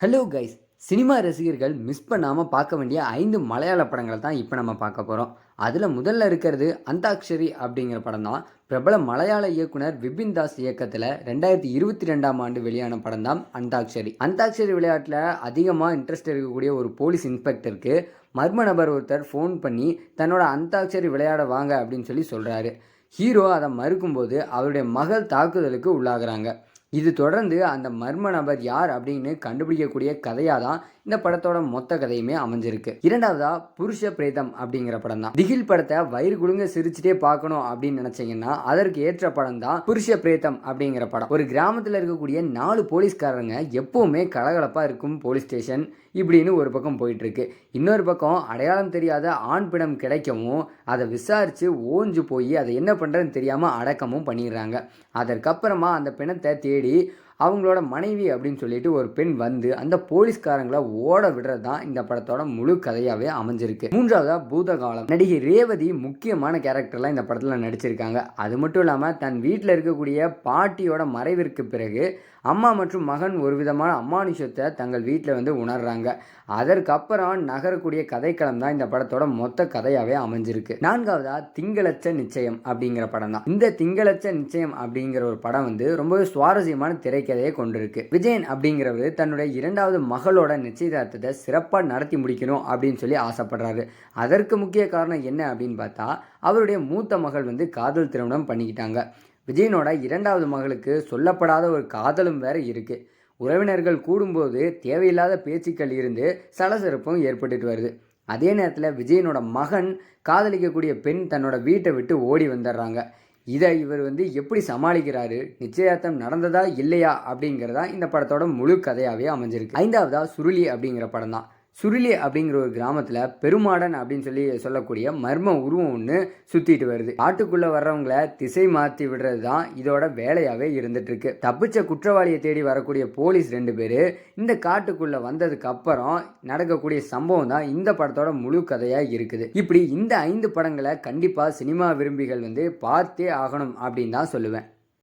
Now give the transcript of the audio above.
Hello guys, cinema ரசிகர்கள் miss பண்ணாமல் பார்க்க வேண்டிய 5 மலையாள படங்களை தான் இப்போ நம்ம பார்க்க போகிறோம். அதில் முதல்ல இருக்கிறது அந்தாக்ஷரி அப்படிங்கிற படம் தான். பிரபல மலையாள இயக்குனர் விபின் தாஸ் இயக்கத்தில் 2022ஆம் ஆண்டு வெளியான படம் தான் அந்தாக்ஷரி. அந்தாக்ஷரி விளையாட்டில் அதிகமாக இன்ட்ரெஸ்ட் இருக்கக்கூடிய ஒரு போலீஸ் இன்ஸ்பெக்டருக்கு மர்ம நபர் ஒருத்தர் ஃபோன் பண்ணி தன்னோட அந்தாக்ஷரி விளையாட வாங்க அப்படின்னு சொல்லி சொல்கிறாரு. ஹீரோ அதை மறுக்கும்போது அவருடைய மகள் தாக்குதலுக்கு உள்ளாகிறாங்க. இது தொடர்ந்து அந்த மர்ம நபர் யார் அப்படின்னு கண்டுபிடிக்கக்கூடிய கதையாக தான் இந்த படத்தோட மொத்த கதையுமே அமைஞ்சிருக்கு. இரண்டாவதா புருஷ பிரேதம் அப்படிங்கிற படம் தான். திகில் படத்தை வயிறு குலுங்க சிரிச்சுட்டே பார்க்கணும் அப்படின்னு நினைச்சீங்கன்னா அதற்கு ஏற்ற படம் தான் புருஷ பிரேதம் அப்படிங்கிற படம். ஒரு கிராமத்தில் இருக்கக்கூடிய 4 போலீஸ்காரங்க எப்பவுமே கலகலப்பா இருக்கும் போலீஸ் ஸ்டேஷன் இப்படின்னு ஒரு பக்கம் போயிட்டு இருக்கு. இன்னொரு பக்கம் அடையாளம் தெரியாத ஆண் பிணம் கிடைக்கவும் அதை விசாரிச்சு ஓஞ்சு போய் அதை என்ன பண்றதுன்னு தெரியாம அடக்கமும் பண்ணிடுறாங்க. அதற்கப்புறமா அந்த பிணத்தை தேடி அவங்களோட மனைவி அப்படின்னு சொல்லிட்டு ஒரு பெண் வந்து அந்த போலீஸ்காரங்களை ஓட விடுறது தான் இந்த படத்தோட முழு கதையாவே அமைஞ்சிருக்கு. மூன்றாவதா பூதகாலம். நடிகை ரேவதி முக்கியமான கேரக்டர்லாம் இந்த படத்துல நடிச்சிருக்காங்க. அது மட்டும் இல்லாம தன் வீட்டில் இருக்கக்கூடிய பாட்டியோட மறைவிற்கு பிறகு அம்மா மற்றும் மகன் ஒரு விதமான அமானுஷத்தை தங்கள் வீட்டில் வந்து உணர்றாங்க. அதற்கப்புறம் நகரக்கூடிய கதைக்களம் தான் இந்த படத்தோட மொத்த கதையாவே அமைஞ்சிருக்கு. நான்காவதா திங்களச்ச நிச்சயம் அப்படிங்கிற படம் தான். இந்த திங்களச்ச நிச்சயம் அப்படிங்கிற ஒரு படம் வந்து ரொம்பவே சுவாரஸ்யமான திரைக்கதையை கொண்டிருக்கு. விஜயன் அப்படிங்கிறவர் தன்னுடைய 2வது மகளோட நிச்சயதார்த்தத்தை சிறப்பாக நடத்தி முடிக்கணும் அப்படின்னு சொல்லி ஆசைப்படுறாரு. அதற்கு முக்கிய காரணம் என்ன அப்படின்னு பார்த்தா அவருடைய மூத்த மகள் வந்து காதல் திருமணம் பண்ணிக்கிட்டாங்க. விஜயனோட 2வது மகளுக்கு சொல்லப்படாத ஒரு காதலும் வேற இருக்கு. உறவினர்கள் கூடும்போது தேவையில்லாத பேச்சுக்கள் இருந்து சலசலப்பும் ஏற்பட்டுட்டு வருது. அதே நேரத்தில் விஜயனோட மகன் காதலிக்கக்கூடிய பெண் தன்னோட வீட்டை விட்டு ஓடி வந்துடுறாங்க. இதை இவர் வந்து எப்படி சமாளிக்கிறாரு, நிச்சயார்த்தம் நடந்ததா இல்லையா அப்படிங்கிறதா இந்த படத்தோட முழு கதையாகவே அமைஞ்சிருக்கு. ஐந்தாவதா சுருளி அப்படிங்கிற படம் தான். சுருளி அப்படிங்கிற ஒரு கிராமத்தில் பெருமாடன் அப்படின்னு சொல்லக்கூடிய மர்ம உருவம் ஒன்று சுற்றிட்டு வருது. காட்டுக்குள்ளே வர்றவங்கள திசை மாற்றி விடுறது தான் இதோட வேலையாகவே இருந்துட்டு இருக்கு. தப்பிச்ச குற்றவாளியை தேடி வரக்கூடிய போலீஸ் 2 பேர் இந்த காட்டுக்குள்ளே வந்ததுக்கு அப்புறம் நடக்கக்கூடிய சம்பவம் தான் இந்த படத்தோட முழு கதையாக இருக்குது. இப்படி இந்த 5 படங்களை கண்டிப்பாக சினிமா விரும்பிகள் வந்து பார்த்தே ஆகணும் அப்படின்னு தான் சொல்லுவேன்.